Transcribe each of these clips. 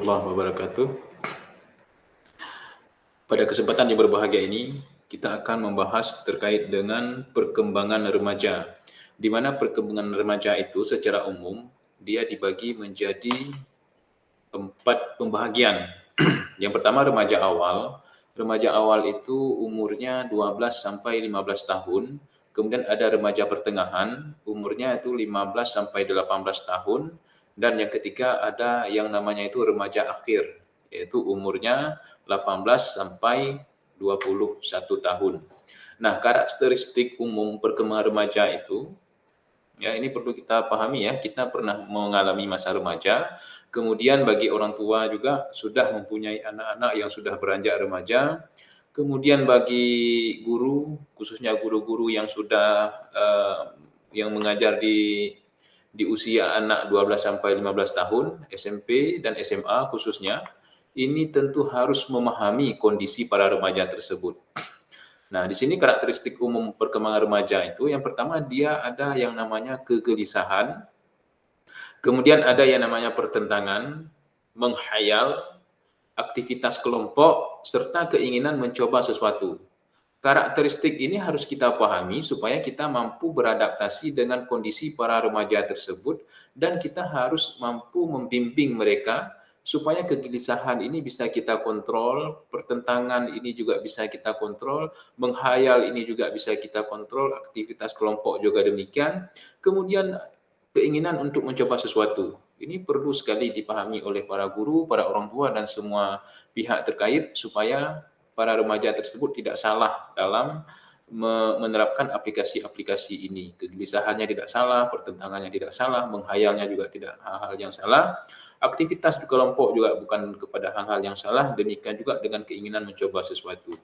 Warahmatullahi wabarakatuh. Pada kesempatan yang berbahagia ini, kita akan membahas terkait dengan perkembangan remaja. Di mana perkembangan remaja itu secara umum, dia dibagi menjadi 4 pembahagian. Yang pertama remaja awal. Remaja awal itu umurnya 12 sampai 15 tahun. Kemudian ada remaja pertengahan, umurnya itu 15 sampai 18 tahun. Dan yang ketiga ada yang namanya itu remaja akhir, yaitu umurnya 18 sampai 21 tahun. Nah, karakteristik umum perkembangan remaja itu, ya ini perlu kita pahami ya, kita pernah mengalami masa remaja, kemudian bagi orang tua juga sudah mempunyai anak-anak yang sudah beranjak remaja, kemudian bagi guru, khususnya guru-guru yang sudah yang mengajar di usia anak 12 sampai 15 tahun, SMP dan SMA khususnya, ini tentu harus memahami kondisi para remaja tersebut. Nah, di sini karakteristik umum perkembangan remaja itu, yang pertama dia ada yang namanya kegelisahan, kemudian ada yang namanya pertentangan, menghayal, aktivitas kelompok, serta keinginan mencoba sesuatu. Karakteristik ini harus kita pahami supaya kita mampu beradaptasi dengan kondisi para remaja tersebut dan kita harus mampu membimbing mereka supaya kegelisahan ini bisa kita kontrol, pertentangan ini juga bisa kita kontrol, menghayal ini juga bisa kita kontrol, aktivitas kelompok juga demikian. Kemudian keinginan untuk mencoba sesuatu. Ini perlu sekali dipahami oleh para guru, para orang tua dan semua pihak terkait supaya para remaja tersebut tidak salah dalam menerapkan aplikasi-aplikasi ini. Kegelisahannya tidak salah, pertentangannya tidak salah, menghayalnya juga tidak hal-hal yang salah. Aktivitas di kelompok juga bukan kepada hal-hal yang salah, demikian juga dengan keinginan mencoba sesuatu.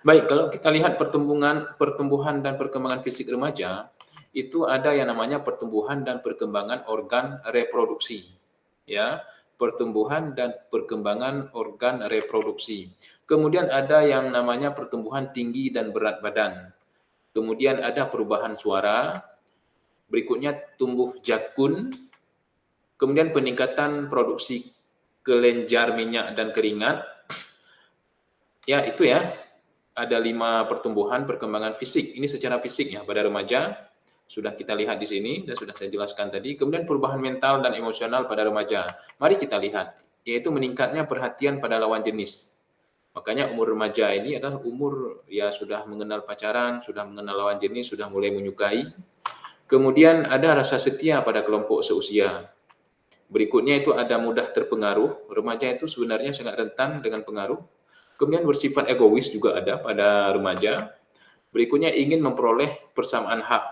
Baik, kalau kita lihat pertumbuhan dan perkembangan fisik remaja, itu ada yang namanya pertumbuhan dan perkembangan organ reproduksi. Ya, pertumbuhan dan perkembangan organ reproduksi. Kemudian ada yang namanya pertumbuhan tinggi dan berat badan. Kemudian ada perubahan suara, berikutnya tumbuh jakun, kemudian peningkatan produksi kelenjar minyak dan keringat. Ya, itu ya. Ada 5 pertumbuhan perkembangan fisik. Ini secara fisik ya pada remaja. Sudah kita lihat di sini dan sudah saya jelaskan tadi. Kemudian perubahan mental dan emosional pada remaja. Mari kita lihat, yaitu meningkatnya perhatian pada lawan jenis. Makanya umur remaja ini adalah umur ya sudah mengenal pacaran, sudah mengenal lawan jenis, sudah mulai menyukai. Kemudian ada rasa setia pada kelompok seusia. Berikutnya itu ada mudah terpengaruh. Remaja itu sebenarnya sangat rentan dengan pengaruh. Kemudian bersifat egois juga ada pada remaja. Berikutnya ingin memperoleh persamaan hak,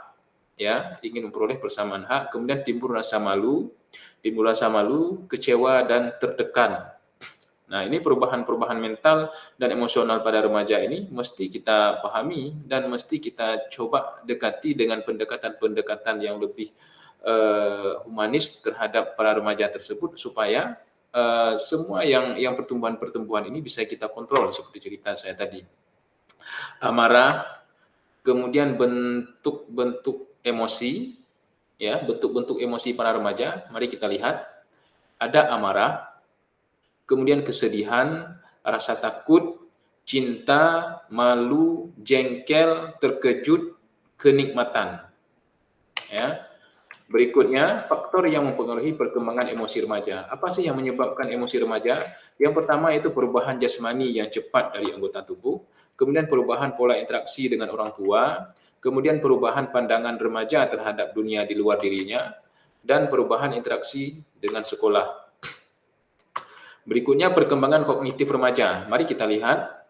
ya, ingin memperoleh persamaan hak. Kemudian timbul rasa malu, kecewa dan tertekan. Nah, ini perubahan-perubahan mental dan emosional pada remaja ini mesti kita pahami dan mesti kita coba dekati dengan pendekatan-pendekatan yang lebih humanis terhadap para remaja tersebut supaya semua yang pertumbuhan-pertumbuhan ini bisa kita kontrol seperti cerita saya tadi. Amarah, kemudian bentuk-bentuk emosi, ya, bentuk-bentuk emosi para remaja. Mari kita lihat. Ada amarah, kemudian kesedihan, rasa takut, cinta, malu, jengkel, terkejut, kenikmatan. Ya. Berikutnya, faktor yang mempengaruhi perkembangan emosi remaja. Apa sih yang menyebabkan emosi remaja? Yang pertama itu perubahan jasmani yang cepat dari anggota tubuh, kemudian perubahan pola interaksi dengan orang tua, kemudian perubahan pandangan remaja terhadap dunia di luar dirinya, dan perubahan interaksi dengan sekolah. Berikutnya, perkembangan kognitif remaja. Mari kita lihat.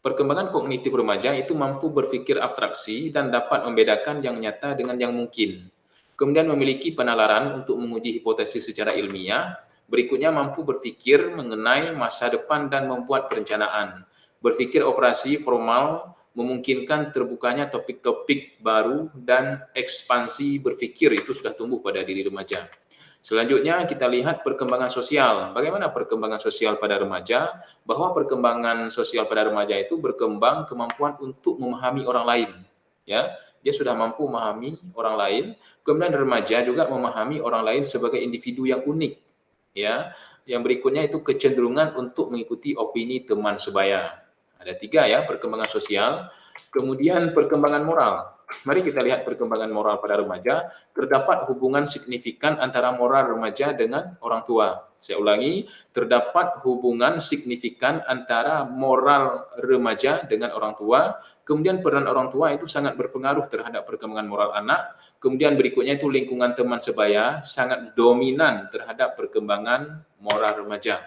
Perkembangan kognitif remaja itu mampu berpikir abstraksi dan dapat membedakan yang nyata dengan yang mungkin. Kemudian memiliki penalaran untuk menguji hipotesis secara ilmiah. Berikutnya mampu berpikir mengenai masa depan dan membuat perencanaan. Berpikir operasi formal memungkinkan terbukanya topik-topik baru dan ekspansi berpikir itu sudah tumbuh pada diri remaja. Selanjutnya kita lihat perkembangan sosial. Bagaimana perkembangan sosial pada remaja? Bahwa perkembangan sosial pada remaja itu berkembang kemampuan untuk memahami orang lain. Ya, dia sudah mampu memahami orang lain. Kemudian remaja juga memahami orang lain sebagai individu yang unik. Ya, Yang berikutnya itu kecenderungan untuk mengikuti opini teman sebaya. Ada 3 ya, perkembangan sosial. Kemudian perkembangan moral. Mari kita lihat perkembangan moral pada remaja. Terdapat hubungan signifikan antara moral remaja dengan orang tua. Saya ulangi, terdapat hubungan signifikan antara moral remaja dengan orang tua. Kemudian peran orang tua itu sangat berpengaruh terhadap perkembangan moral anak. Kemudian berikutnya itu lingkungan teman sebaya sangat dominan terhadap perkembangan moral remaja.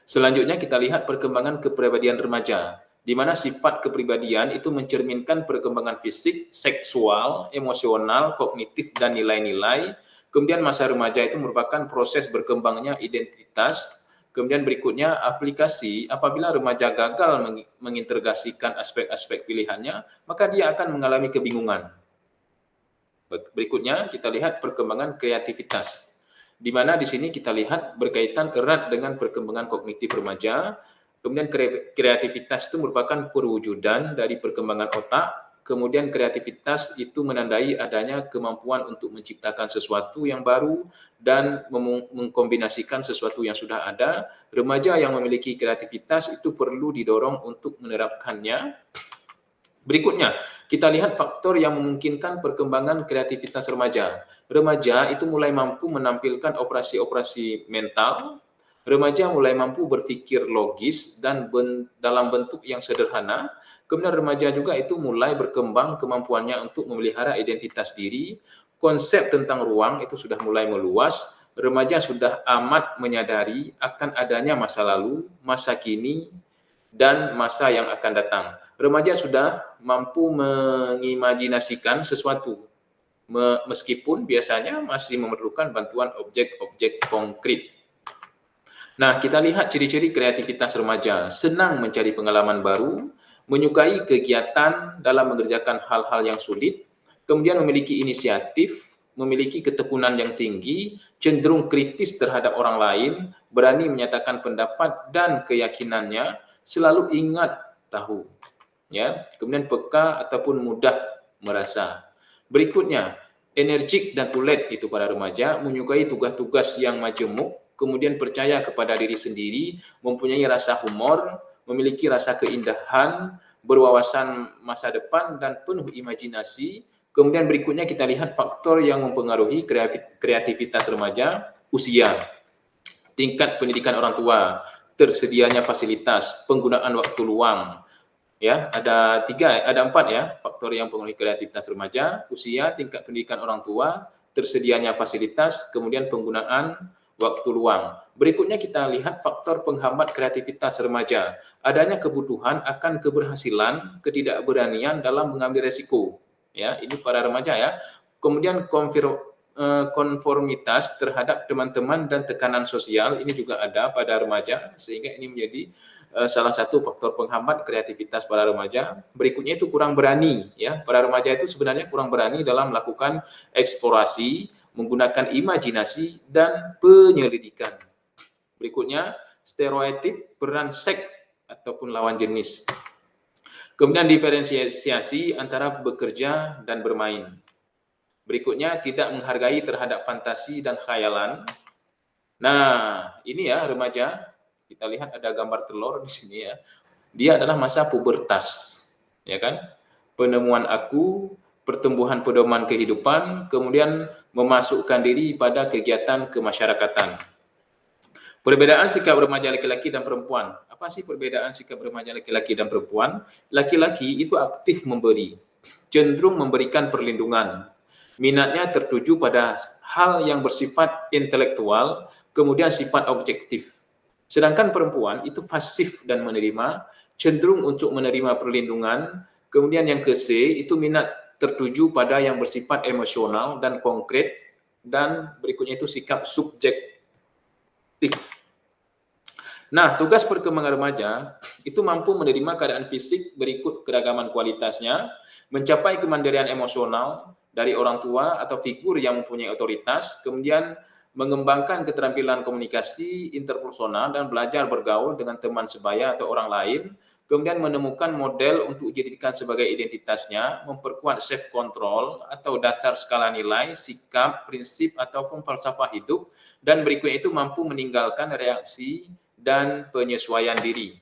Selanjutnya kita lihat perkembangan kepribadian remaja, di mana sifat kepribadian itu mencerminkan perkembangan fisik, seksual, emosional, kognitif, dan nilai-nilai. Kemudian masa remaja itu merupakan proses berkembangnya identitas. Kemudian berikutnya aplikasi, apabila remaja gagal mengintegrasikan aspek-aspek pilihannya, maka dia akan mengalami kebingungan. Berikutnya kita lihat perkembangan kreativitas, di mana di sini kita lihat berkaitan erat dengan perkembangan kognitif remaja. Kemudian kreativitas itu merupakan perwujudan dari perkembangan otak. Kemudian kreativitas itu menandai adanya kemampuan untuk menciptakan sesuatu yang baru dan mengkombinasikan sesuatu yang sudah ada. Remaja yang memiliki kreativitas itu perlu didorong untuk menerapkannya. Berikutnya, kita lihat faktor yang memungkinkan perkembangan kreativitas remaja. Remaja itu mulai mampu menampilkan operasi-operasi mental. Remaja mulai mampu berpikir logis dan dalam bentuk yang sederhana. Kemudian remaja juga itu mulai berkembang kemampuannya untuk memelihara identitas diri. Konsep tentang ruang itu sudah mulai meluas. Remaja sudah amat menyadari akan adanya masa lalu, masa kini, dan masa yang akan datang. Remaja sudah mampu mengimajinasikan sesuatu, meskipun biasanya masih memerlukan bantuan objek-objek konkret. Nah, kita lihat ciri-ciri kreativitas remaja: senang mencari pengalaman baru, menyukai kegiatan dalam mengerjakan hal-hal yang sulit, kemudian memiliki inisiatif, memiliki ketekunan yang tinggi, cenderung kritis terhadap orang lain, berani menyatakan pendapat dan keyakinannya, selalu ingat tahu, ya. Kemudian peka ataupun mudah merasa. Berikutnya, energik dan ulet itu para remaja, menyukai tugas-tugas yang majemuk, kemudian percaya kepada diri sendiri, mempunyai rasa humor, memiliki rasa keindahan, berwawasan masa depan dan penuh imajinasi. Kemudian berikutnya kita lihat faktor yang mempengaruhi kreativitas remaja: usia, tingkat pendidikan orang tua, tersedianya fasilitas, penggunaan waktu luang. Ya, ada 4 ya faktor yang mempengaruhi kreativitas remaja: usia, tingkat pendidikan orang tua, tersedianya fasilitas, kemudian penggunaan waktu luang. Berikutnya kita lihat faktor penghambat kreativitas remaja: adanya kebutuhan akan keberhasilan, ketidakberanian dalam mengambil resiko. Ya, ini para remaja ya. Kemudian konformitas terhadap teman-teman dan tekanan sosial, ini juga ada pada remaja, sehingga ini menjadi salah satu faktor penghambat kreativitas para remaja. Berikutnya itu kurang berani, ya. Para remaja itu sebenarnya kurang berani dalam melakukan eksplorasi, menggunakan imajinasi dan penyelidikan. Berikutnya, stereotip peran seks ataupun lawan jenis. Kemudian diferensiasi antara bekerja dan bermain. Berikutnya, tidak menghargai terhadap fantasi dan khayalan. Nah, ini ya remaja. Kita lihat ada gambar telur di sini ya. Dia adalah masa pubertas, ya kan? Penemuan aku, pertumbuhan pedoman kehidupan, kemudian memasukkan diri pada kegiatan kemasyarakatan. Perbedaan sikap remaja laki-laki dan perempuan. Apa sih perbedaan sikap remaja laki-laki dan perempuan? Laki-laki itu aktif memberi, cenderung memberikan perlindungan. Minatnya tertuju pada hal yang bersifat intelektual, kemudian sifat objektif. Sedangkan perempuan itu pasif dan menerima, cenderung untuk menerima perlindungan. Kemudian yang ke C, itu minat tertuju pada yang bersifat emosional dan konkret. Dan berikutnya itu sikap subjektif. Nah, tugas perkembangan remaja itu mampu menerima keadaan fisik berikut keragaman kualitasnya, mencapai kemandirian emosional dari orang tua atau figur yang mempunyai otoritas, kemudian mengembangkan keterampilan komunikasi interpersonal dan belajar bergaul dengan teman sebaya atau orang lain, kemudian menemukan model untuk dijadikan sebagai identitasnya, memperkuat self control atau dasar skala nilai, sikap, prinsip ataupun falsafah hidup, dan berikutnya itu mampu meninggalkan reaksi dan penyesuaian diri.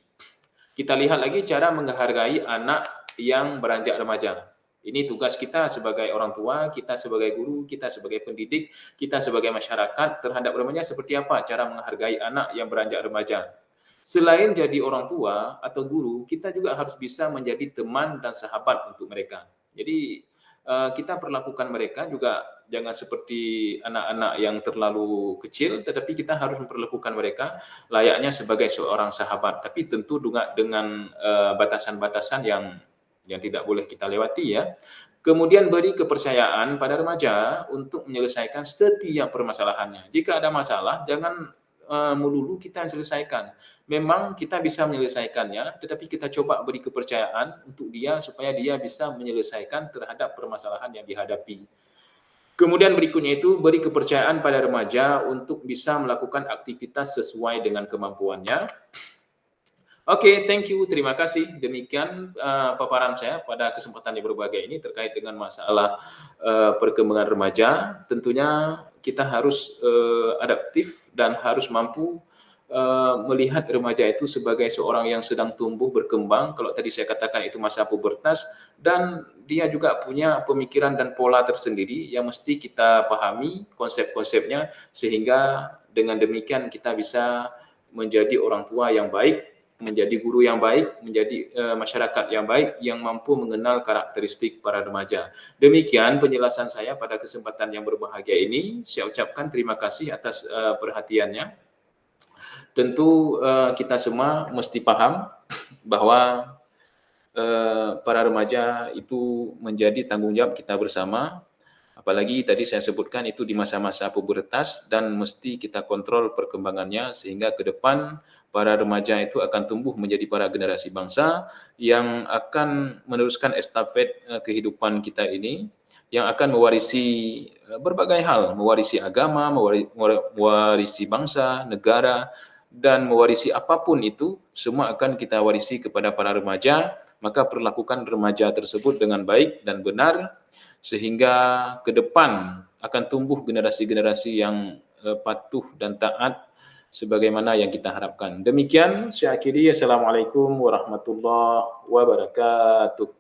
Kita lihat lagi cara menghargai anak yang beranjak remaja. Ini tugas kita sebagai orang tua, kita sebagai guru, kita sebagai pendidik, kita sebagai masyarakat terhadap remaja seperti apa cara menghargai anak yang beranjak remaja. Selain jadi orang tua atau guru, kita juga harus bisa menjadi teman dan sahabat untuk mereka. Jadi kita perlakukan mereka juga jangan seperti anak-anak yang terlalu kecil, tetapi kita harus memperlakukan mereka layaknya sebagai seorang sahabat, tapi tentu dengan batasan-batasan yang tidak boleh kita lewati ya. Kemudian beri kepercayaan pada remaja untuk menyelesaikan setiap permasalahannya. Jika ada masalah, jangan melulu kita yang selesaikan. Memang kita bisa menyelesaikannya, tetapi kita coba beri kepercayaan untuk dia supaya dia bisa menyelesaikan terhadap permasalahan yang dihadapi. Kemudian berikutnya itu beri kepercayaan pada remaja untuk bisa melakukan aktivitas sesuai dengan kemampuannya. Oke, thank you, terima kasih. Demikian paparan saya pada kesempatan yang berbahagia ini terkait dengan masalah perkembangan remaja. Tentunya kita harus adaptif dan harus mampu melihat remaja itu sebagai seorang yang sedang tumbuh berkembang. Kalau tadi saya katakan itu masa pubertas, dan dia juga punya pemikiran dan pola tersendiri yang mesti kita pahami konsep-konsepnya, sehingga dengan demikian kita bisa menjadi orang tua yang baik, menjadi guru yang baik, menjadi masyarakat yang baik yang mampu mengenal karakteristik para remaja. Demikian penjelasan saya pada kesempatan yang berbahagia ini. Saya ucapkan terima kasih atas perhatiannya. Tentu kita semua mesti paham bahwa para remaja itu menjadi tanggung jawab kita bersama. Apalagi tadi saya sebutkan itu di masa-masa pubertas, dan mesti kita kontrol perkembangannya sehingga ke depan para remaja itu akan tumbuh menjadi para generasi bangsa yang akan meneruskan estafet kehidupan kita ini, yang akan mewarisi berbagai hal, mewarisi agama, mewarisi bangsa, negara, dan mewarisi apapun itu, semua akan kita warisi kepada para remaja. Maka perlakukan remaja tersebut dengan baik dan benar, sehingga ke depan akan tumbuh generasi-generasi yang patuh dan taat sebagaimana yang kita harapkan. Demikian saya akhiri. Assalamualaikum warahmatullahi wabarakatuh.